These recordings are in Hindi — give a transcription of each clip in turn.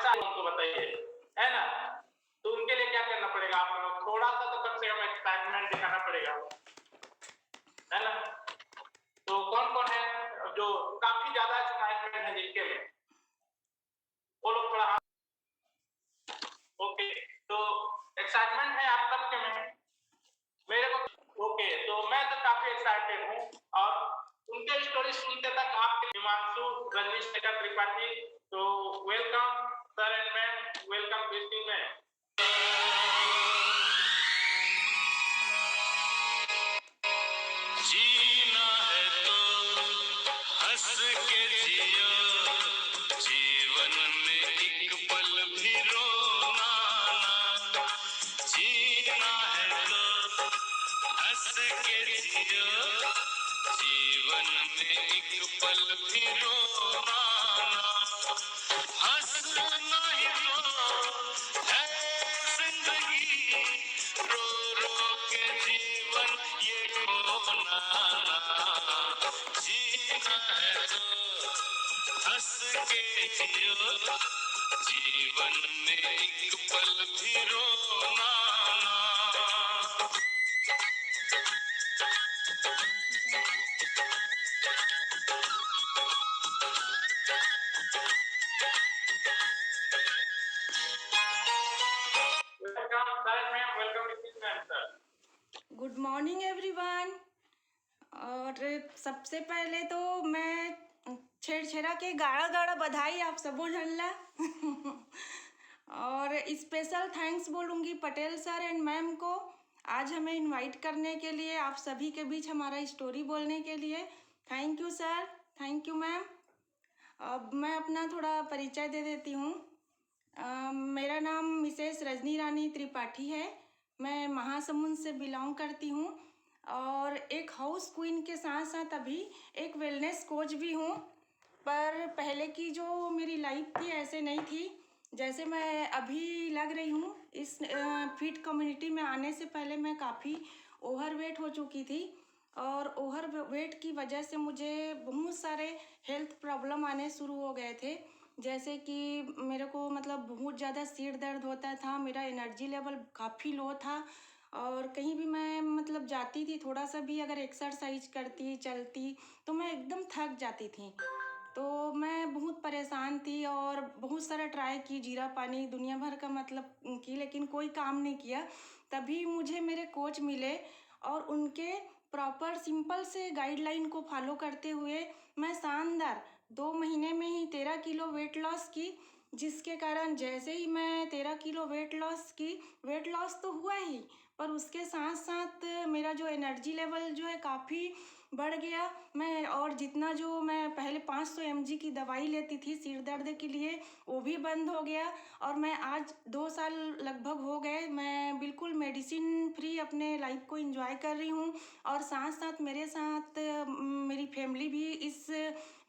अच्छा उनको बताइए, है ना? तो उनके लिए क्या करना पड़ेगा आप लोग? थोड़ा सा तो कम से कम एक्साइटमेंट दिखाना पड़ेगा, है ना? तो कौन-कौन है जो काफ़ी ज़्यादा एक्साइटमेंट है जिनके में? वो लोग थोड़ा हाथ। ओके, तो एक्साइटमेंट है आप सबके में? मेरे को ओके, तो मैं तो काफ़ी एक्साइटेड हूँ और उनके स्टोरी सुनते तक आपके हिमांशु रजनीश शेखर त्रिपाठी, तो welcome sir and ma'am, welcome this team में। जीना है तो हंस के जियो, जीवन में एक पल भी रोना ना। जीना है तो हंस के जियो, जीवन में एक पल भी रोना ना। हंसना ही तो है जिंदगी, रो रो के जीवन ये खोना ना। जीना है तो हंस के जियो, जीवन में एक पल भी रोना ना। Welcome sir and ma'am, welcome this ma'am sir. Good morning everyone. और सबसे पहले तो मैं छेड़छेड़ा के गाढ़ा गाढ़ा बधाई आप सबो झनला और स्पेशल थैंक्स बोलूँगी पटेल सर एंड मैम को, आज हमें इनवाइट करने के लिए, आप सभी के बीच हमारा स्टोरी बोलने के लिए। Thank you sir, thank you ma'am. अब मैं अपना थोड़ा परिचय दे देती हूँ। मेरा नाम मिसेस रजनी रानी त्रिपाठी है। मैं महासमुंद से बिलोंग करती हूँ और एक हाउस क्वीन के साथ साथ अभी एक वेलनेस कोच भी हूँ। पर पहले की जो मेरी लाइफ थी ऐसे नहीं थी जैसे मैं अभी लग रही हूँ। इस फिट कम्युनिटी में आने से पहले मैं काफ़ी ओवरवेट हो चुकी थी और ओवरवेट की वजह से मुझे बहुत सारे हेल्थ प्रॉब्लम आने शुरू हो गए थे। जैसे कि मेरे को मतलब बहुत ज़्यादा सिर दर्द होता था, मेरा एनर्जी लेवल काफ़ी लो था और कहीं भी मैं मतलब जाती थी, थोड़ा सा भी अगर एक्सरसाइज करती चलती तो मैं एकदम थक जाती थी। तो मैं बहुत परेशान थी और बहुत सारा ट्राई की, जीरा पानी दुनिया भर का मतलब की, लेकिन कोई काम नहीं किया। तभी मुझे मेरे कोच मिले और उनके प्रॉपर सिंपल से गाइडलाइन को फॉलो करते हुए मैं शानदार 2 महीने में ही 13 किलो वेट लॉस की, जिसके कारण जैसे ही मैं 13 किलो वेट लॉस की, वेट लॉस तो हुआ ही पर उसके साथ साथ मेरा जो एनर्जी लेवल जो है काफ़ी बढ़ गया। मैं और जितना जो मैं पहले 500 mg की दवाई लेती थी सिर दर्द के लिए वो भी बंद हो गया और मैं आज 2 साल लगभग हो गए मैं बिल्कुल मेडिसिन फ्री अपने लाइफ को एंजॉय कर रही हूँ और साथ साथ मेरे साथ मेरी फैमिली भी इस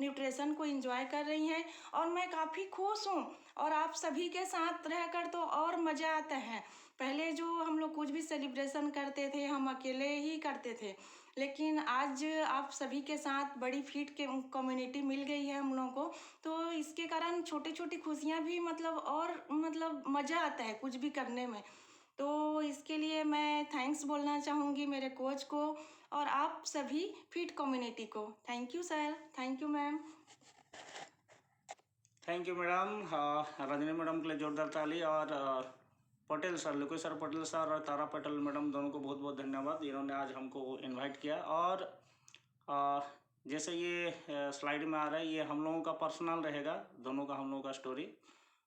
न्यूट्रिशन को एंजॉय कर रही हैं और मैं काफ़ी खुश हूँ। और आप सभी के साथ रहकर तो और मज़ा आता है। पहले जो हम लोग कुछ भी सेलिब्रेशन करते थे हम अकेले ही करते थे, लेकिन आज आप सभी के साथ बड़ी फिट के कम्युनिटी मिल गई है हम लोगों को, तो इसके कारण छोटी छोटी खुशियाँ भी मतलब और मतलब मज़ा आता है कुछ भी करने में। तो इसके लिए मैं थैंक्स बोलना चाहूँगी मेरे कोच को और आप सभी फिट कम्युनिटी को। Thank you sir, thank you ma'am. Thank you madam. Rajni madam के लिए जोरदार ताली। और Patel sir, Lokesh sir Patel sir और तारा पटेल मैडम दोनों को बहुत बहुत धन्यवाद, इन्होंने आज हमको इनवाइट किया। और जैसे ये स्लाइड में आ रहा है ये हम लोगों का पर्सनल रहेगा, दोनों का हम लोगों का स्टोरी।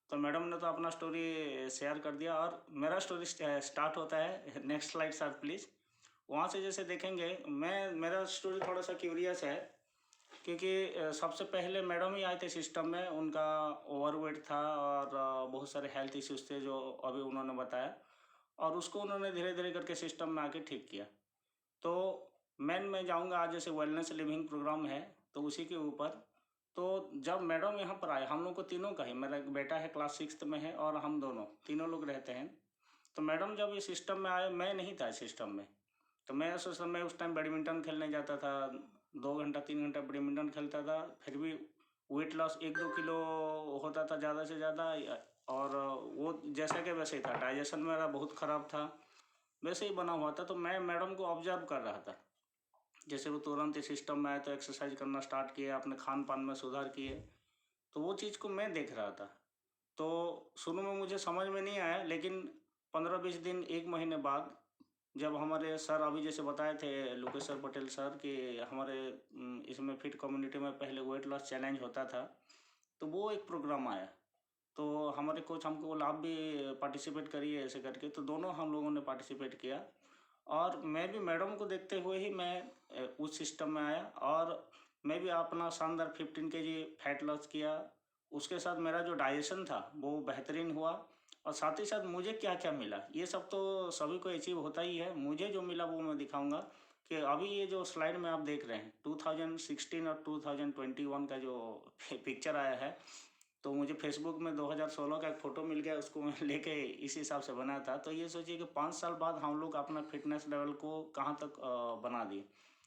तो मैडम ने तो अपना स्टोरी शेयर कर दिया और मेरा स्टोरी स्टार्ट होता है। Next slide sir please. वहाँ से जैसे देखेंगे मेरा स्टोरी थोड़ा सा क्यूरियस है क्योंकि सबसे पहले मैडम ही आए थे सिस्टम में, उनका ओवरवेट था और बहुत सारे हेल्थ इश्यूज थे जो अभी उन्होंने बताया और उसको उन्होंने धीरे धीरे करके सिस्टम में आके ठीक किया। तो मैं जाऊंगा आज जैसे वेलनेस लिविंग प्रोग्राम है तो उसी के ऊपर। तो जब मैडम यहाँ पर आए, हम लोग को तीनों का ही, मेरा एक बेटा है क्लास 6 में है और हम दोनों तीनों लोग रहते हैं। तो मैडम जब ये सिस्टम में आए, मैं नहीं था सिस्टम में, तो मैं उस टाइम बैडमिंटन खेलने जाता था, 2 घंटा 3 घंटा बैडमिंटन खेलता था, फिर भी वेट लॉस 1-2 किलो होता था ज़्यादा से ज़्यादा और वो जैसा कि वैसे ही था, डाइजेशन मेरा बहुत ख़राब था, वैसे ही बना हुआ था। तो मैं मैडम को ऑब्जर्व कर रहा था, जैसे वो तुरंत इस सिस्टम में आए तो एक्सरसाइज करना स्टार्ट किए, अपने खान पान में सुधार किए, तो वो चीज़ को मैं देख रहा था। तो शुरू में मुझे समझ में नहीं आया, लेकिन 15-20 दिन, 1 महीने बाद जब हमारे सर अभी जैसे बताए थे लोकेश्वर पटेल सर कि हमारे इसमें फिट कम्युनिटी में पहले वेट लॉस चैलेंज होता था, तो वो एक प्रोग्राम आया। तो हमारे कोच हमको बोला आप भी पार्टिसिपेट करिए ऐसे करके, तो दोनों हम लोगों ने पार्टिसिपेट किया। और मैं भी मैडम को देखते हुए ही मैं उस सिस्टम में आया, और मैं भी अपना शानदार 15 kg फैट लॉस किया। उसके साथ मेरा जो डाइजेशन था वो बेहतरीन हुआ, और साथ ही साथ मुझे क्या क्या मिला, ये सब तो सभी को अचीव होता ही है। मुझे जो मिला वो मैं दिखाऊंगा कि अभी ये जो स्लाइड में आप देख रहे हैं 2016 और 2021 का जो पिक्चर आया है, तो मुझे फेसबुक में 2016 का एक फ़ोटो मिल गया, उसको मैं लेके इस हिसाब से बनाया था। तो ये सोचिए कि 5 साल बाद हम लोग अपना फिटनेस लेवल को कहाँ तक बना दिए।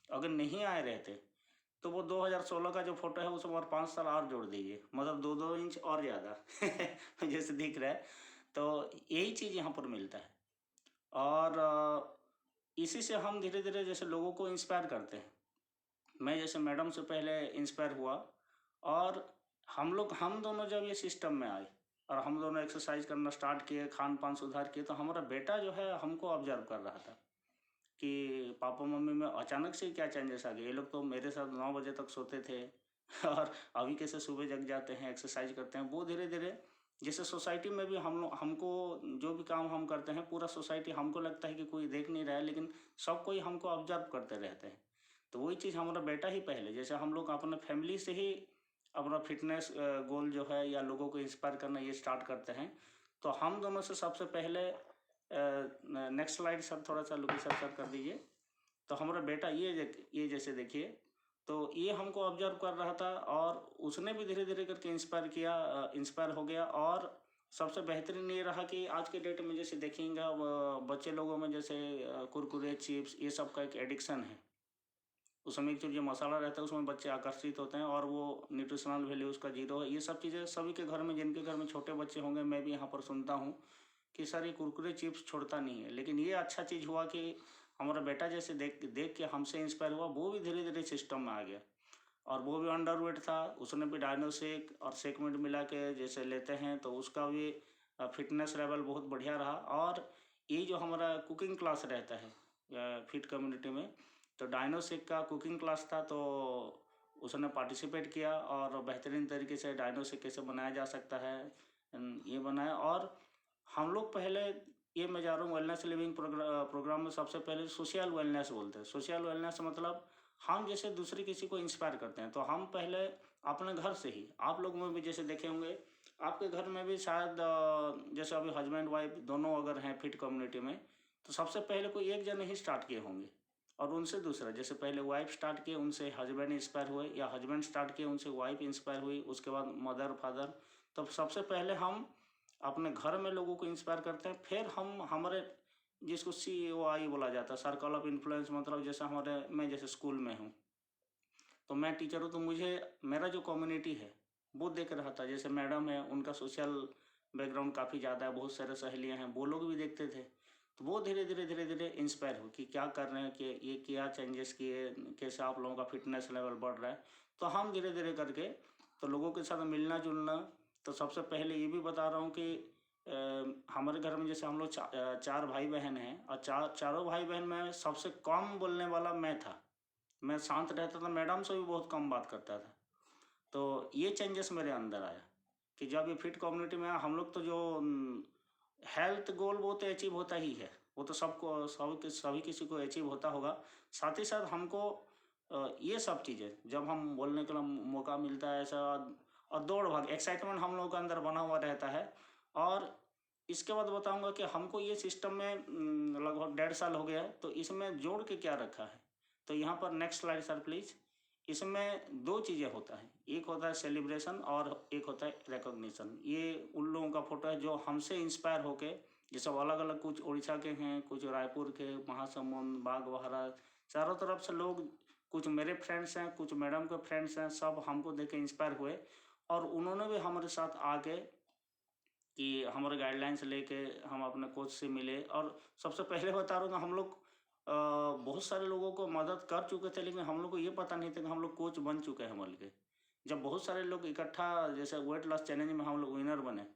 अगर नहीं आए रहते तो वो 2016 का जो फोटो है उसमें और 5 साल और जोड़ दीजिए, मतलब 2-2 इंच और ज़्यादा जैसे दिख रहा है। तो यही चीज़ यहाँ पर मिलता है, और इसी से हम धीरे धीरे जैसे लोगों को इंस्पायर करते हैं। मैं जैसे मैडम से पहले इंस्पायर हुआ, और हम दोनों जब ये सिस्टम में आए और हम दोनों एक्सरसाइज करना स्टार्ट किए, खान पान सुधार किए, तो हमारा बेटा जो है हमको ऑब्जर्व कर रहा था कि पापा मम्मी में अचानक से क्या चेंजेस आ गए। ये लोग तो मेरे साथ 9 बजे तक सोते थे और अभी कैसे सुबह जग जाते हैं, एक्सरसाइज करते हैं। वो धीरे धीरे जैसे सोसाइटी में भी हमको जो भी काम हम करते हैं, पूरा सोसाइटी हमको लगता है कि कोई देख नहीं रहा है, लेकिन सब कोई हमको ऑब्जर्व करते रहते हैं। तो वही चीज़ हमारा बेटा ही पहले, जैसे हम लोग अपने फैमिली से ही अपना फिटनेस गोल जो है या लोगों को इंस्पायर करना ये स्टार्ट करते हैं। तो हम दोनों से सबसे पहले नेक्स्ट स्लाइड सर, थोड़ा सा लोकेशन सर कर दीजिए। तो हमारा बेटा ये जैसे देखिए, तो ये हमको ऑब्जर्व कर रहा था, और उसने भी धीरे धीरे करके इंस्पायर हो गया। और सबसे बेहतरीन ये रहा कि आज के डेट में जैसे देखेंगे बच्चे लोगों में जैसे कुरकुरे, चिप्स, ये सब का एक एडिक्शन है। उसमें एक जो मसाला रहता है उसमें बच्चे आकर्षित होते हैं, और वो न्यूट्रिशनल वैल्यू उसका जीरो है। ये सब चीज़ें सभी के घर में, जिनके घर में छोटे बच्चे होंगे, मैं भी यहाँ पर सुनता हूँ कि सर ये कुरकुरे चिप्स छोड़ता नहीं है। लेकिन ये अच्छा चीज़ हुआ कि हमारा बेटा जैसे देख देख के हमसे इंस्पायर हुआ, वो भी धीरे धीरे सिस्टम में आ गया। और वो भी अंडरवेट था, उसने भी डायनोसेक और सेकमेंट मिला के जैसे लेते हैं, तो उसका भी फिटनेस लेवल बहुत बढ़िया रहा। और ये जो हमारा कुकिंग क्लास रहता है फिट कम्युनिटी में, तो डायनोसेक का कुकिंग क्लास था, तो उसने पार्टिसिपेट किया और बेहतरीन तरीके से डायनोसेक कैसे बनाया जा सकता है ये बनाया। और हम लोग पहले ये मैं जा रहा हूँ वेलनेस लिविंग प्रोग्राम में सबसे पहले सोशल वेलनेस बोलते हैं। सोशल वेलनेस मतलब हम जैसे दूसरे किसी को इंस्पायर करते हैं, तो हम पहले अपने घर से ही, आप लोग में भी जैसे देखे होंगे, आपके घर में भी शायद जैसे अभी हस्बैंड वाइफ दोनों अगर हैं फिट कम्युनिटी में, तो सबसे पहले कोई एक जने ही स्टार्ट किए होंगे, और उनसे दूसरा, जैसे पहले वाइफ स्टार्ट किए, उनसे हस्बैंड इंस्पायर हुए, या हस्बैंड स्टार्ट किए, उनसे वाइफ इंस्पायर हुई, उसके बाद मदर फादर। तो सबसे पहले हम अपने घर में लोगों को इंस्पायर करते हैं, फिर हम हमारे जिसको COI बोला जाता है, सर्कल ऑफ इन्फ्लुएंस, मतलब जैसे मैं जैसे स्कूल में हूँ, तो मैं टीचर हूँ, तो मुझे मेरा जो कम्युनिटी है वो देख रहा था। जैसे मैडम है, उनका सोशल बैकग्राउंड काफ़ी ज़्यादा है, बहुत सारे सहेलियाँ हैं, वो लोग भी देखते थे। तो वो धीरे धीरे धीरे धीरे इंस्पायर हो कि क्या कर रहे हैं, कि ये क्या चेंजेस किए, कैसे आप लोगों का फिटनेस लेवल बढ़ रहा है। तो हम धीरे धीरे करके तो लोगों के साथ मिलना जुलना। तो सबसे पहले ये भी बता रहा हूँ कि हमारे घर में जैसे हम लोग 4 भाई बहन हैं, और चारों भाई बहन में सबसे कम बोलने वाला मैं था। मैं शांत रहता था, मैडम से भी बहुत कम बात करता था। तो ये चेंजेस मेरे अंदर आया कि जब ये फिट कम्युनिटी में आया, हम लोग तो जो हेल्थ गोल वो तो अचीव होता ही है, वो तो सबको सभी किसी को अचीव होता होगा। साथ ही साथ हमको ये सब चीज़ें जब हम बोलने के लिए मौका मिलता है ऐसा, और दौड़ भाग एक्साइटमेंट हम लोगों के अंदर बना हुआ रहता है। और इसके बाद बताऊंगा कि हमको ये सिस्टम में लगभग 1.5 साल हो गया है, तो इसमें जोड़ के क्या रखा है। तो यहाँ पर नेक्स्ट स्लाइड सर प्लीज़। इसमें 2 चीज़ें होता है, एक होता है सेलिब्रेशन और एक होता है रिकॉग्निशन। ये उन लोगों का फोटो है जो हमसे इंस्पायर होके, ये सब अलग अलग, कुछ उड़ीसा के हैं, कुछ रायपुर के, महासमुंद, बागबाहरा, चारों तरफ से लोग, कुछ मेरे फ्रेंड्स हैं, कुछ मैडम के फ्रेंड्स हैं, सब हमको देख के इंस्पायर हुए, और उन्होंने भी हमारे साथ आके कि हमारे गाइडलाइंस लेके हम अपने कोच से मिले। और सबसे पहले बता रहा हूँ हम लोग बहुत सारे लोगों को मदद कर चुके थे, लेकिन हम लोग को ये पता नहीं था कि हम लोग कोच बन चुके हैं बोल के। जब बहुत सारे लोग इकट्ठा जैसे वेट लॉस चैलेंज में हम लोग विनर बने,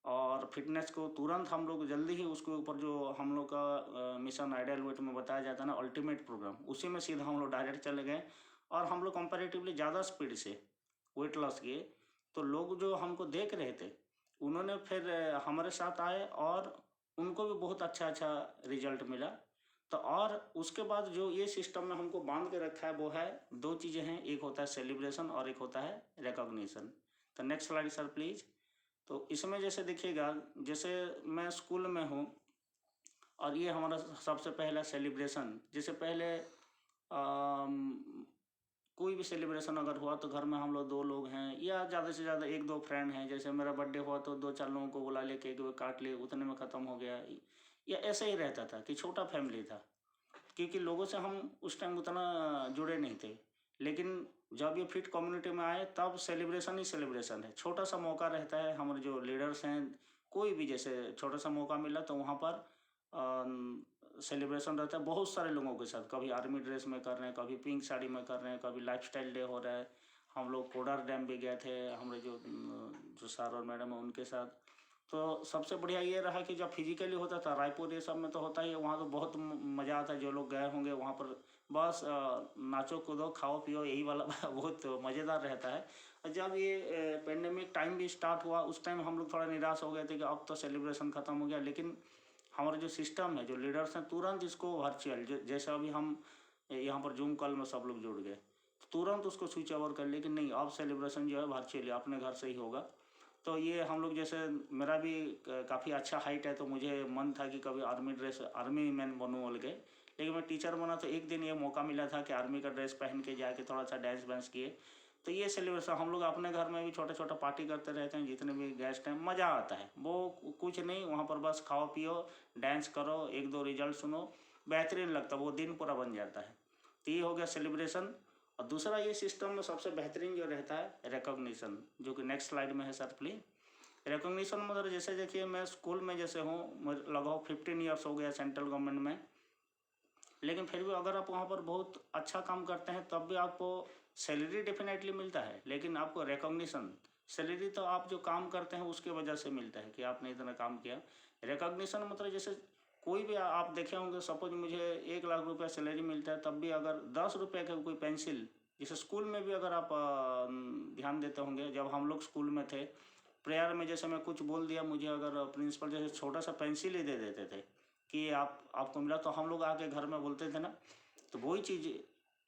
और फिटनेस को तुरंत हम लोग जल्दी ही उसके ऊपर जो हम लोग का मिशन आइडियल वेट में बताया जाता है ना, अल्टीमेट प्रोग्राम, उसी में सीधा हम लोग डायरेक्ट चले गए। और हम लोग कंपैरेटिवली ज़्यादा स्पीड से वेट लॉस किए, तो लोग जो हमको देख रहे थे उन्होंने फिर हमारे साथ आए और उनको भी बहुत अच्छा अच्छा रिजल्ट मिला। तो और उसके बाद जो ये सिस्टम में हमको बांध के रखा है वो है 2 चीज़ें हैं, एक होता है सेलिब्रेशन और एक होता है रिकॉग्निशन। तो नेक्स्ट स्लाइड सर प्लीज़। तो इसमें जैसे देखिएगा, जैसे मैं स्कूल में हूँ और ये हमारा सबसे पहला सेलिब्रेशन, जैसे पहले कोई भी सेलिब्रेशन अगर हुआ तो घर में हम लोग 2 लोग हैं या ज़्यादा से ज़्यादा 1-2 फ्रेंड हैं। जैसे मेरा बर्थडे हुआ तो 2-4 लोगों को बुला ले, केक वेक काट लिए, उतने में ख़त्म हो गया। या ऐसे ही रहता था कि छोटा फैमिली था, क्योंकि लोगों से हम उस टाइम उतना जुड़े नहीं थे। लेकिन जब ये फिट कम्युनिटी में आए तब सेलिब्रेशन ही सेलिब्रेशन है। छोटा सा मौका रहता है, हमारे जो लीडर्स हैं कोई भी जैसे छोटा सा मौका मिला तो वहाँ पर सेलिब्रेशन रहता है बहुत सारे लोगों के साथ। कभी आर्मी ड्रेस में कर रहे हैं, कभी पिंक साड़ी में कर रहे हैं, कभी लाइफस्टाइल डे हो रहा है। हम लोग कोडार डैम भी गए थे हमारे जो सर और मैडम है उनके साथ। तो सबसे बढ़िया ये रहा कि जब फिजिकली होता था, रायपुर ये सब में तो होता ही है, वहाँ तो बहुत मज़ा आता है। जो लोग गए होंगे वहाँ पर बस नाचो कूदो खाओ पियो यही वाला बहुत मज़ेदार रहता है। और जब ये पेंडेमिक टाइम भी स्टार्ट हुआ उस टाइम हम लोग थोड़ा निराश हो गए थे कि अब तो सेलिब्रेशन ख़त्म हो गया। लेकिन हमारा जो सिस्टम है, जो लीडर्स हैं, तुरंत इसको वर्चुअल, जैसे अभी हम यहाँ पर जूम कॉल में सब लोग जुड़ गए, तुरंत उसको स्विच ओवर कर लिए कि नहीं अब सेलिब्रेशन जो है वर्चुअली अपने घर से ही होगा। तो ये हम लोग जैसे मेरा भी काफ़ी अच्छा हाइट है, तो मुझे मन था कि कभी आर्मी मैन बनूँ बोल के। लेकिन मैं टीचर बना तो एक दिन ये मौका मिला था कि आर्मी का ड्रेस पहन के जाके थोड़ा सा डांस वांस किए। तो ये सेलिब्रेशन हम लोग अपने घर में भी छोटा छोटा पार्टी करते रहते हैं, जितने भी गेस्ट हैं, मज़ा आता है। वो कुछ नहीं, वहाँ पर बस खाओ पियो डांस करो, 1-2 रिजल्ट सुनो, बेहतरीन लगता है, वो दिन पूरा बन जाता है। तो ये हो गया सेलिब्रेशन। और दूसरा ये सिस्टम में सबसे बेहतरीन जो रहता है रिकॉग्निशन, जो कि नेक्स्ट स्लाइड में है सर प्लीज। रिकॉग्निशन मतलब जैसे देखिए मैं स्कूल में जैसे हूँ, लगभग 15 ईयर्स हो गया सेंट्रल गवर्नमेंट में, लेकिन फिर भी अगर आप वहाँ पर बहुत अच्छा काम करते हैं तब भी आपको सैलरी डेफिनेटली मिलता है, लेकिन आपको रिकॉग्निशन, सैलरी तो आप जो काम करते हैं उसके वजह से मिलता है कि आपने इतना काम किया। रिकॉग्निशन मतलब जैसे कोई भी आप देखे होंगे, सपोज मुझे 1 लाख रुपया सैलरी मिलता है, तब भी अगर 10 रुपये का कोई पेंसिल, जैसे स्कूल में भी अगर आप ध्यान देते होंगे, जब हम लोग स्कूल में थे प्रेयर में, जैसे मैं कुछ बोल दिया, मुझे अगर प्रिंसिपल जैसे छोटा सा पेंसिल ही दे देते थे कि आपको मिला, तो हम लोग आके घर में बोलते थे ना, तो वही चीज़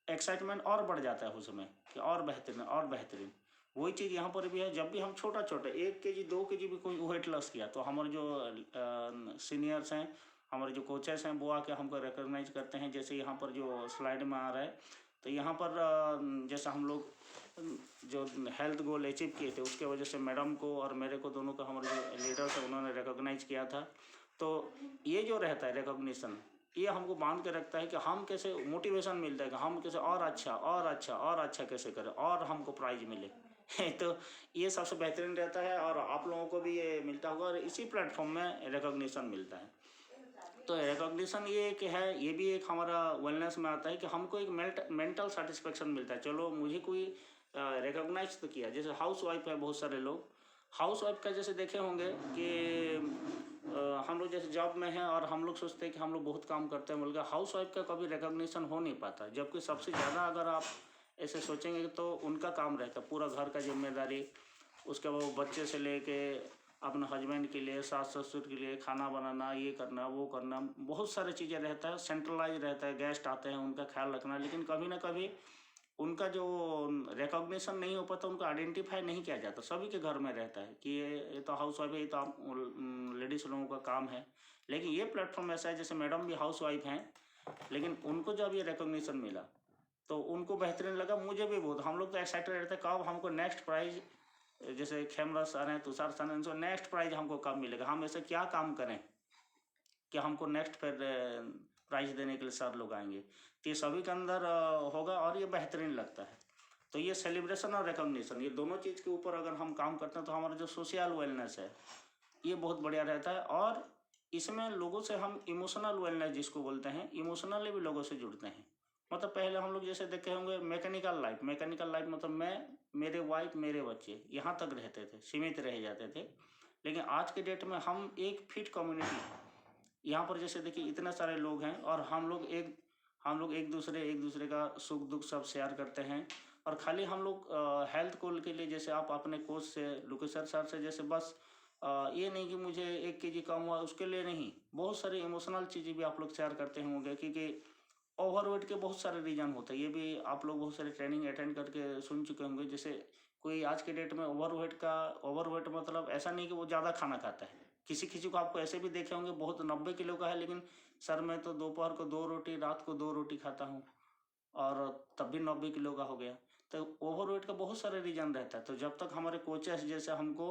एक्साइटमेंट और बढ़ जाता है उस समय कि और बेहतरीन और बेहतरीन। वही चीज़ यहाँ पर भी है, जब भी हम छोटा छोटा 1 केजी 2 केजी भी कोई वेट लॉस किया तो हमारे जो सीनियर्स हैं, हमारे जो कोचेस हैं, वो आके हमको रिकॉग्नाइज करते हैं। जैसे यहाँ पर जो स्लाइड में आ रहा है, तो यहाँ पर जैसा हम लोग जो हेल्थ गोल अचीव किए थे उसके वजह से मैडम को और मेरे को दोनों को हमारे जो लीडर्स हैं उन्होंने रिकॉग्नाइज किया था। तो ये जो रहता है रिकॉग्निशन, ये हमको बांध के रखता है कि हम कैसे मोटिवेशन मिलता है कि हम कैसे और अच्छा कैसे करें और हमको प्राइज मिले तो ये सबसे बेहतरीन रहता है और आप लोगों को भी ये मिलता होगा और इसी प्लेटफॉर्म में रिकॉग्निशन मिलता है। तो रिकॉग्निशन ये एक है, ये भी एक हमारा वेलनेस में आता है कि हमको एक मेंटल सेटिस्फेक्शन मिलता है। चलो मुझे कोई रिकॉग्नाइज तो किया। जैसे हाउस वाइफ है, बहुत सारे लोग हाउस वाइफ का जैसे देखे होंगे कि हम लोग जैसे जॉब में हैं और हम लोग सोचते हैं कि हम लोग बहुत काम करते हैं, बल्कि हाउस वाइफ का कभी रिकॉग्निशन हो नहीं पाता। जबकि सबसे ज़्यादा अगर आप ऐसे सोचेंगे तो उनका काम रहता है पूरा घर का जिम्मेदारी, उसके बाद बच्चे से लेके अपने हस्बैंड के लिए, सास ससुर के लिए खाना बनाना, ये करना वो करना, बहुत सारी चीज़ें रहता है, सेंट्रलाइज रहता है। गेस्ट आते हैं उनका ख्याल रखना, लेकिन कभी ना कभी उनका जो रिकॉग्निशन नहीं हो पाता, उनको आइडेंटिफाई नहीं किया जाता। सभी के घर में रहता है कि ये तो हाउस वाइफ है, ये तो आप लेडीज़ लोगों का काम है। लेकिन ये प्लेटफॉर्म ऐसा है, जैसे मैडम भी हाउस वाइफ हैं, लेकिन उनको जब ये रिकॉग्निशन मिला तो उनको बेहतरीन लगा, मुझे भी बहुत। हम लोग तो एक्साइटेड रहते हैं कब हमको नेक्स्ट प्राइज, जैसे खेमरस आ रहे हैं, तुषार सन, इनको नेक्स्ट प्राइज हमको कब मिलेगा, हम ऐसे क्या काम करें कि हमको नेक्स्ट फिर प्राइज देने के लिए सर लोग आएंगे। तो ये सभी के अंदर होगा और ये बेहतरीन लगता है। तो ये सेलिब्रेशन और रिकॉग्निशन, ये दोनों चीज़ के ऊपर अगर हम काम करते हैं तो हमारा जो सोशल वेलनेस है ये बहुत बढ़िया रहता है। और इसमें लोगों से हम इमोशनल वेलनेस जिसको बोलते हैं, इमोशनली भी लोगों से जुड़ते हैं। मतलब पहले हम लोग जैसे देखे होंगे मैकेनिकल लाइफ मतलब मैं, मेरे वाइफ, मेरे बच्चे यहाँ तक रहते थे, सीमित रह जाते थे। लेकिन आज के डेट में हम एक फिट कम्युनिटी है। यहाँ पर जैसे देखिए इतने सारे लोग हैं और हम लोग एक दूसरे का सुख दुख सब शेयर करते हैं। और खाली हम लोग हेल्थ गोल के लिए, जैसे आप अपने कोच से, लोकेशर सर से, जैसे बस ये नहीं कि मुझे 1 kg कम हुआ उसके लिए नहीं, बहुत सारी इमोशनल चीज़ें भी आप लोग शेयर करते होंगे। क्योंकि ओवरवेट के बहुत सारे रीजन होते हैं, ये भी आप लोग बहुत सारे ट्रेनिंग अटेंड करके सुन चुके होंगे। जैसे कोई आज के डेट में ओवरवेट मतलब ऐसा नहीं कि वो ज़्यादा खाना खाता है। किसी किसी को आपको ऐसे भी देखे होंगे बहुत 90 किलो का है, लेकिन सर मैं तो दोपहर को 2 रोटी, रात को 2 रोटी खाता हूँ, और तब भी 90 किलो का हो गया। तो ओवरवेट का बहुत सारे रीजन रहता है। तो जब तक हमारे कोचेस जैसे हमको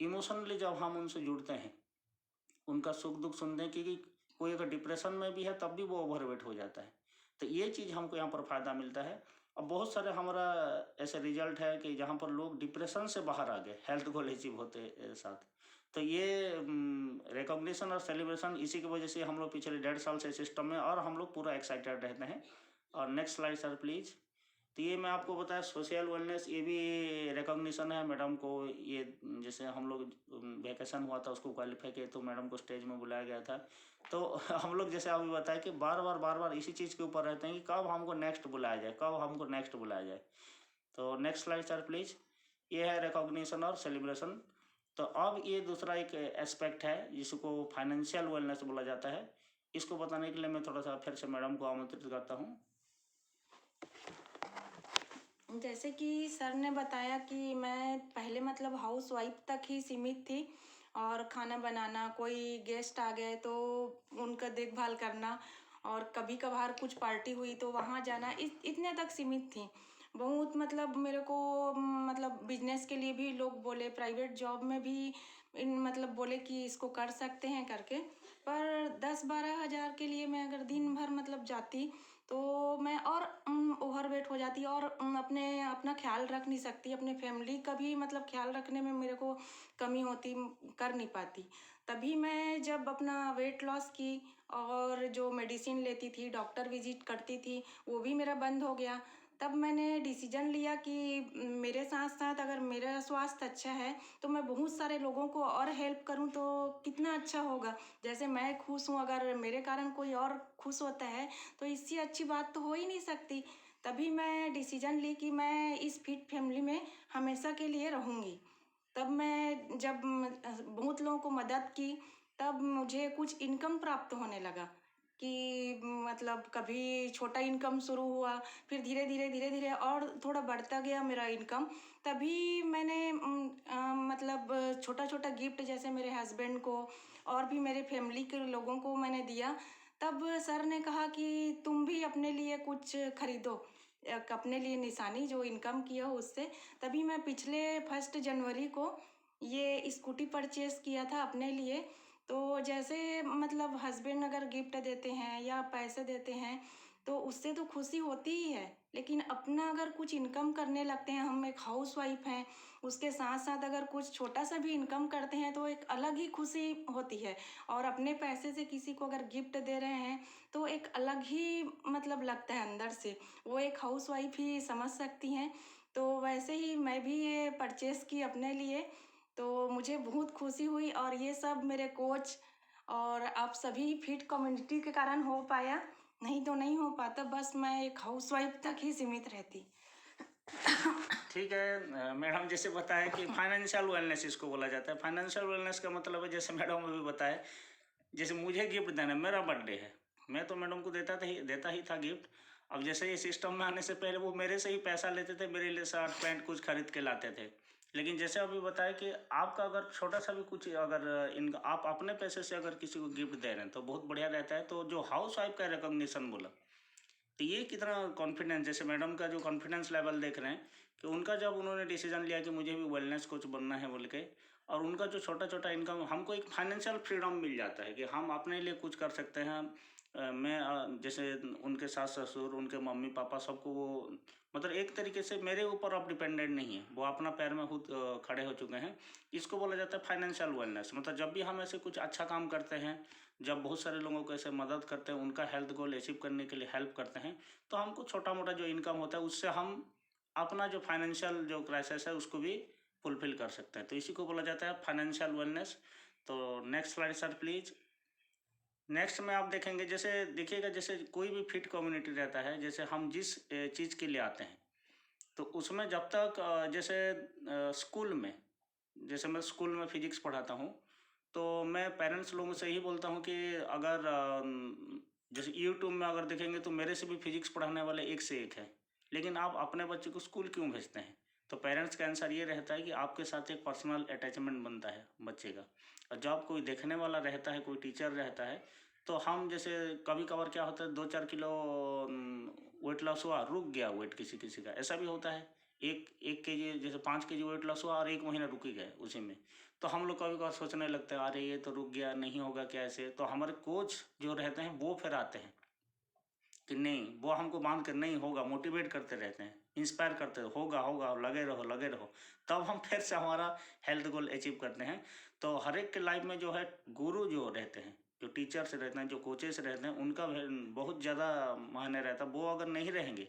इमोशनली जब हम उनसे जुड़ते हैं, उनका सुख दुख सुनते हैं, क्योंकि कोई अगर डिप्रेशन में भी है तब भी वो ओवरवेट हो जाता है। तो ये चीज़ हमको यहाँ पर फ़ायदा मिलता है। और बहुत सारे हमारा ऐसे रिजल्ट है कि जहाँ पर लोग डिप्रेशन से बाहर आ गए हेल्थ गोल अचीव होते साथ। तो ये रिकॉग्निशन और सेलिब्रेशन इसी की वजह से हम लोग पिछले 1.5 साल से सिस्टम में, और हम लोग पूरा एक्साइटेड रहते हैं। और नेक्स्ट स्लाइड सर प्लीज़। तो ये मैं आपको बताया सोशल वेलनेस, ये भी रिकॉग्निशन है मैडम को। ये जैसे हम लोग वैकेशन हुआ था उसको क्वालिफाई किए तो मैडम को स्टेज में बुलाया गया था। तो हम लोग जैसे अभी बताया कि बार बार इसी चीज़ के ऊपर रहते हैं कि कब हमको नेक्स्ट बुलाया जाए। तो नेक्स्ट स्लाइड सर प्लीज़। ये है रिकॉग्निशन और सेलिब्रेशन। तो अब ये दूसरा एक एस्पेक्ट है जिसको फाइनेंशियल वेलनेस बोला जाता है। इसको बताने के लिए मैं थोड़ा सा फिर से मैडम को आमंत्रित करता हूँ। जैसे कि सर ने बताया कि मैं पहले मतलब हाउस वाइफ तक ही सीमित थी, और खाना बनाना, कोई गेस्ट आ गए तो उनका देखभाल करना, और कभी कभार कुछ पार्टी हुई तो वहाँ जाना, इतने तक सीमित थी। बहुत मतलब मेरे को मतलब बिजनेस के लिए भी लोग बोले, प्राइवेट जॉब में भी इन मतलब बोले कि इसको कर सकते हैं करके। पर 10-12 हज़ार के लिए मैं अगर दिन भर मतलब जाती तो मैं और ओवरवेट हो जाती, और अपना ख्याल रख नहीं सकती, अपने फैमिली का भी मतलब ख्याल रखने में मेरे को कमी होती, कर नहीं पाती। तभी मैं जब अपना वेट लॉस की और जो मेडिसिन लेती थी, डॉक्टर विजिट करती थी, वो भी मेरा बंद हो गया। तब मैंने डिसीजन लिया कि मेरे साथ साथ अगर मेरा स्वास्थ्य अच्छा है तो मैं बहुत सारे लोगों को और हेल्प करूं तो कितना अच्छा होगा। जैसे मैं खुश हूं, अगर मेरे कारण कोई और खुश होता है तो इससे अच्छी बात तो हो ही नहीं सकती। तभी मैं डिसीजन ली कि मैं इस फिट फैमिली में हमेशा के लिए रहूँगी। तब मैं जब बहुत लोगों को मदद की, तब मुझे कुछ इनकम प्राप्त होने लगा कि मतलब कभी छोटा इनकम शुरू हुआ, फिर धीरे धीरे और थोड़ा बढ़ता गया मेरा इनकम। तभी मैंने मतलब छोटा छोटा गिफ्ट जैसे मेरे हस्बैंड को और भी मेरे फैमिली के लोगों को मैंने दिया। तब सर ने कहा कि तुम भी अपने लिए कुछ खरीदो, अपने लिए निशानी जो इनकम किया हो उससे। तभी मैं पिछले 1 जनवरी को ये स्कूटी परचेस किया था अपने लिए। तो जैसे मतलब हस्बैंड अगर गिफ्ट देते हैं या पैसे देते हैं तो उससे तो खुशी होती ही है, लेकिन अपना अगर कुछ इनकम करने लगते हैं, हम एक हाउस वाइफ हैं, उसके साथ साथ अगर कुछ छोटा सा भी इनकम करते हैं तो एक अलग ही खुशी होती है। और अपने पैसे से किसी को अगर गिफ्ट दे रहे हैं तो एक अलग ही मतलब लगता है अंदर से, वो एक हाउस वाइफ ही समझ सकती हैं। तो वैसे ही मैं भी ये परचेस की अपने लिए, तो मुझे बहुत खुशी हुई। और ये सब मेरे कोच और आप सभी फिट कम्युनिटी के कारण हो पाया, नहीं तो नहीं हो पाता, बस मैं एक हाउसवाइफ तक ही सीमित रहती। ठीक है मैडम, जैसे बताया कि फाइनेंशियल वेलनेस इसको बोला जाता है। फाइनेंशियल वेलनेस का मतलब है, जैसे मैडम ने भी बताया, जैसे मुझे गिफ्ट देना, मेरा बर्थडे है, मैं तो मैडम को देता ही था गिफ्ट। अब जैसे ये सिस्टम में आने से पहले वो मेरे से ही पैसा लेते थे, मेरे लिए शर्ट पैंट कुछ खरीद के लाते थे। लेकिन जैसे अभी बताया कि आपका अगर छोटा सा भी कुछ, अगर इनका आप अपने पैसे से अगर किसी को गिफ्ट दे रहे हैं तो बहुत बढ़िया रहता है। तो जो हाउस वाइफ का रिकॉग्निशन बोला, तो ये कितना कॉन्फिडेंस, जैसे मैडम का जो कॉन्फिडेंस लेवल देख रहे हैं कि उनका जब उन्होंने डिसीजन लिया कि मुझे भी वेलनेस कोच बनना है बोल के, और उनका जो छोटा छोटा इनकम, हमको एक फाइनेंशियल फ्रीडम मिल जाता है कि हम अपने लिए कुछ कर सकते हैं। जैसे उनके सास ससुर, उनके मम्मी पापा, सबको वो मतलब एक तरीके से मेरे ऊपर अब डिपेंडेंट नहीं है, वो अपना पैर में खुद खड़े हो चुके हैं। इसको बोला जाता है फाइनेंशियल वेलनेस। मतलब जब भी हम ऐसे कुछ अच्छा काम करते हैं, जब बहुत सारे लोगों को ऐसे मदद करते हैं, उनका हेल्थ गोल अचीव करने के लिए हेल्प करते हैं, तो हमको छोटा मोटा जो इनकम होता है उससे हम अपना जो फाइनेंशियल जो क्राइसिस है उसको भी फुलफिल कर सकते हैं। तो इसी को बोला जाता है फाइनेंशियल वेलनेस। तो next slide sir please. Next में आप देखेंगे, जैसे देखिएगा, जैसे कोई भी फिट कम्युनिटी रहता है, जैसे हम जिस चीज़ के लिए आते हैं, तो उसमें जब तक जैसे स्कूल में, जैसे मैं स्कूल में फिजिक्स पढ़ाता हूँ, तो मैं पेरेंट्स लोगों से यही बोलता हूँ कि अगर जैसे यूट्यूब में अगर देखेंगे तो मेरे से भी फिजिक्स पढ़ाने वाले एक से एक है, लेकिन आप अपने बच्चे को स्कूल क्यों भेजते हैं? तो पेरेंट्स का आंसर ये रहता है कि आपके साथ एक पर्सनल अटैचमेंट बनता है बच्चे का। और जब कोई देखने वाला रहता है, कोई टीचर रहता है, तो हम जैसे कभी कभार क्या होता है, 2-4 किलो वेट लॉस हुआ, रुक गया वेट किसी किसी का, ऐसा भी होता है। एक केजी, जैसे 5 केजी वेट लॉस हुआ और 1 महीना रुक ही गए उसी में, तो हम लोग कभी कभार सोचने लगते हैं अरे ये तो रुक गया, नहीं होगा क्या ऐसे। तो हमारे कोच जो रहते हैं वो फिर आते हैं कि नहीं, वो हमको बांध कर नहीं होगा, मोटिवेट करते रहते हैं, इंस्पायर करते हैं, होगा होगा, लगे रहो लगे रहो। तब हम फिर से हमारा हेल्थ गोल अचीव करते हैं। तो हर एक के लाइफ में जो है गुरु जो रहते हैं, जो टीचर्स रहते हैं, जो कोचेस रहते हैं, उनका बहुत ज़्यादा मायने रहता है। वो अगर नहीं रहेंगे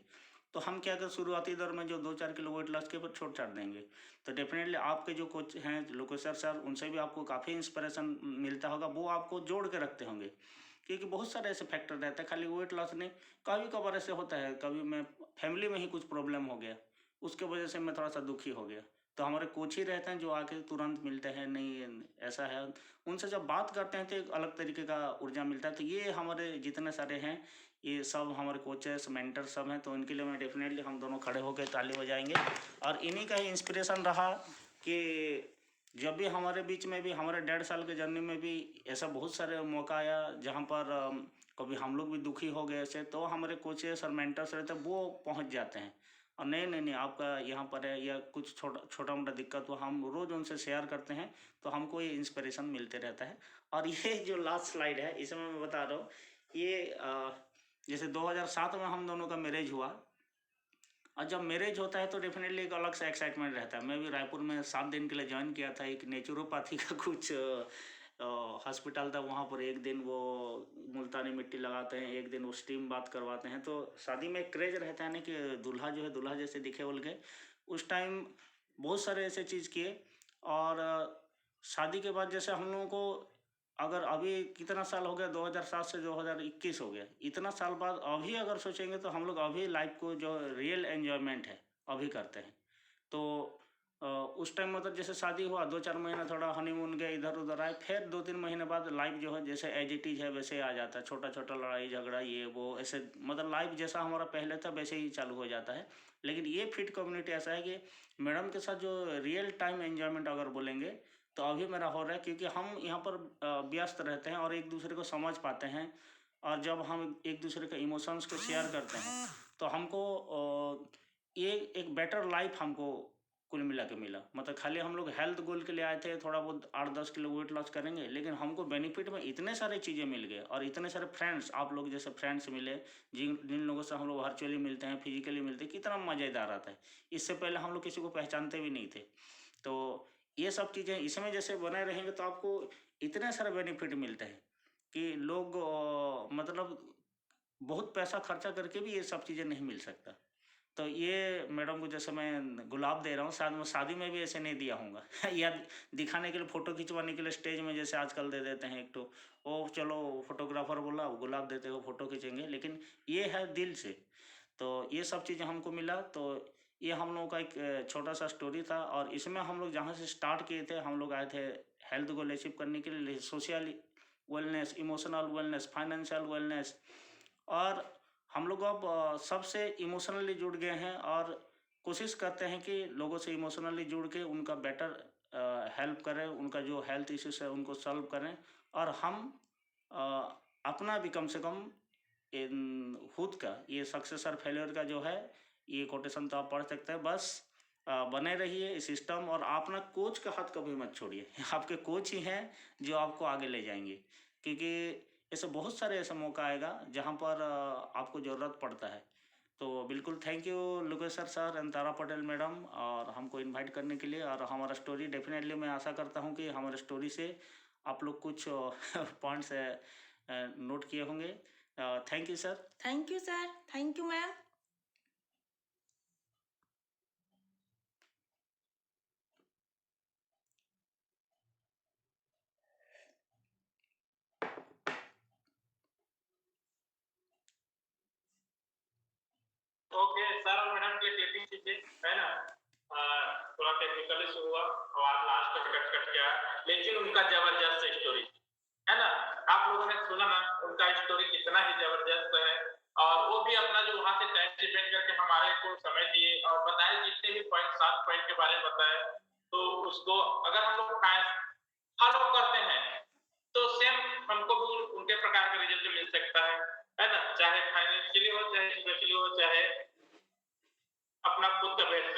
तो हम क्या कर, शुरुआती दौर में जो 2-4 किलो वेट लॉस के ऊपर छोड़ छाड़ देंगे। तो डेफिनेटली आपके जो कोच हैं लोकेश्वर सर, उनसे भी आपको काफ़ी इंस्पिरेशन मिलता होगा, वो आपको जोड़ के रखते होंगे, क्योंकि बहुत सारे ऐसे फैक्टर रहते हैं, खाली वेट लॉस नहीं, कभी कभार ऐसे होता है, कभी मैं फैमिली में ही कुछ प्रॉब्लम हो गया, उसके वजह से मैं थोड़ा सा दुखी हो गया, तो हमारे कोच ही रहते हैं जो आके तुरंत मिलते हैं, नहीं ऐसा है, उनसे जब बात करते हैं तो एक अलग तरीके का ऊर्जा मिलता है। तो ये हमारे जितने सारे हैं, ये सब हमारे कोचेस मेंटर सब हैं, तो इनके लिए मैं डेफिनेटली हम दोनों खड़े होकर ताली बजाएंगे। और इन्हीं का ही इंस्पिरेशन रहा कि जब भी हमारे बीच में भी, हमारे 1.5 साल के जर्नी में भी ऐसा बहुत सारे मौका आया जहाँ पर कभी हम लोग भी दुखी हो गए ऐसे, तो हमारे कोचेस और मेंटर्स रहते हैं, वो पहुँच जाते हैं और नहीं नहीं नहीं आपका यहाँ पर है, या कुछ छोटा मोटा दिक्कत हुआ, हम रोज़ उनसे शेयर करते हैं, तो हमको ये इंस्पिरेशन मिलते रहता है। और ये जो लास्ट स्लाइड है, इसमें मैं बता रहा हूँ, ये जैसे 2007 में हम दोनों का मैरिज हुआ, और जब मैरिज होता है तो डेफिनेटली एक अलग सा एक्साइटमेंट रहता है। मैं भी रायपुर में 7 दिन के लिए ज्वाइन किया था, एक नेचुरोपैथी का कुछ हॉस्पिटल था, वहाँ पर एक दिन वो मुल्तानी मिट्टी लगाते हैं, एक दिन वो स्टीम बात करवाते हैं। तो शादी में एक क्रेज रहता है ना कि दूल्हा जो है दूल्हा जैसे दिखे बोल के, उस टाइम बहुत सारे ऐसे चीज़ किए। और शादी के बाद जैसे हम लोगों को, अगर अभी कितना साल हो गया, 2007 से 2021 हो गया, इतना साल बाद अभी अगर सोचेंगे तो हम लोग अभी लाइफ को जो रियल एन्जॉयमेंट है अभी करते हैं। तो उस टाइम मतलब जैसे शादी हुआ, 2-4 महीना थोड़ा हनीमून गए, इधर उधर आए, फिर 2-3 महीने बाद लाइफ जो है जैसे एज इट इज है वैसे आ जाता है, छोटा छोटा लड़ाई झगड़ा ये वो ऐसे, मतलब लाइफ जैसा हमारा पहले था वैसे ही चालू हो जाता है। लेकिन ये फिट कम्युनिटी ऐसा है कि मैडम के साथ जो रियल टाइम एन्जॉयमेंट अगर बोलेंगे तो अभी मेरा हो रहा है, क्योंकि हम यहाँ पर व्यस्त रहते हैं और एक दूसरे को समझ पाते हैं। और जब हम एक दूसरे के इमोशंस को शेयर करते हैं तो हमको ये एक बेटर लाइफ हमको कुल मिला के मिला। मतलब खाली हम लोग हेल्थ गोल के लिए आए थे, थोड़ा बहुत 8-10 किलो वेट लॉस करेंगे, लेकिन हमको बेनिफिट में इतने सारे चीज़ें मिल गए, और इतने सारे फ्रेंड्स, आप लोग जैसे फ्रेंड्स मिले, जिन लोगों से हम लोग वर्चुअली मिलते हैं, फिजिकली मिलते हैं, कितना मज़ेदार आता है। इससे पहले हम लोग किसी को पहचानते भी नहीं थे। तो ये सब चीज़ें इसमें जैसे बने रहेंगे तो आपको इतने सारे बेनिफिट मिलते हैं कि लोग मतलब बहुत पैसा खर्चा करके भी ये सब चीज़ें नहीं मिल सकता। तो ये मैडम को जैसे मैं गुलाब दे रहा हूँ, शायद मैं शादी में भी ऐसे नहीं दिया हूँगा या दिखाने के लिए, फ़ोटो खिंचवाने के लिए स्टेज में जैसे आजकल दे देते हैं एक तो, वो चलो फोटोग्राफर बोला वो गुलाब देते हो फ़ोटो खींचेंगे, लेकिन ये है दिल से। तो ये सब चीज़ें हमको मिला। तो ये हम लोगों का एक छोटा सा स्टोरी था, और इसमें हम लोग जहाँ से स्टार्ट किए थे, हम लोग आए थे हेल्थ को अचीव करने के लिए, social wellness, emotional wellness, financial wellness. और हम लोग अब सबसे इमोशनली जुड़ गए हैं, और कोशिश करते हैं कि लोगों से इमोशनली जुड़ के उनका बेटर हेल्प करें, उनका जो हेल्थ इश्यूज है उनको सॉल्व करें। और हम अ, अपना भी कम से कम इन खुद का, ये सक्सेस और फेलियर का जो है, ये कोटेशन तो आप पढ़ सकते हैं, बस बने रहिए इस सिस्टम, और आप ना कोच का हाथ कभी मत छोड़िए। आपके कोच ही हैं जो आपको आगे ले जाएंगे, क्योंकि ऐसे बहुत सारे ऐसा मौका आएगा जहाँ पर आपको ज़रूरत पड़ता है। तो बिल्कुल thank you Lokeshwar sir and Tara Patel madam, और हमको इनवाइट करने के लिए। और हमारा स्टोरी डेफिनेटली मैं आशा करता हूँ कि हमारे स्टोरी से आप लोग कुछ पॉइंट्स नोट किए होंगे। Thank you sir. Thank you sir, thank you ma'am. Okay sir और मैडम के क्लिपिंग कीजिए, है ना। थोड़ा टेक्निकल इशू हुआ और आज लास्ट तक कट कट गया, लेकिन उनका जबरदस्त स्टोरी है ना। आप लोगों ने सुना ना उनका स्टोरी कितना ही जबरदस्त है, और वो भी अपना जो वहां से टाइम स्पेंड करके हमारे को समय दिए और बताए, जितने भी पॉइंट 7 पॉइंट के बारे में बताए, तो उसको अगर हम लोग फॉलो करते हैं तो सेम हमको भी उनके प्रकार का रिजल्ट मिल सकता है ना। चाहे फाइनेंशियली हो, चाहे स्पेशली हो, चाहे अपना खुद का बेस्ट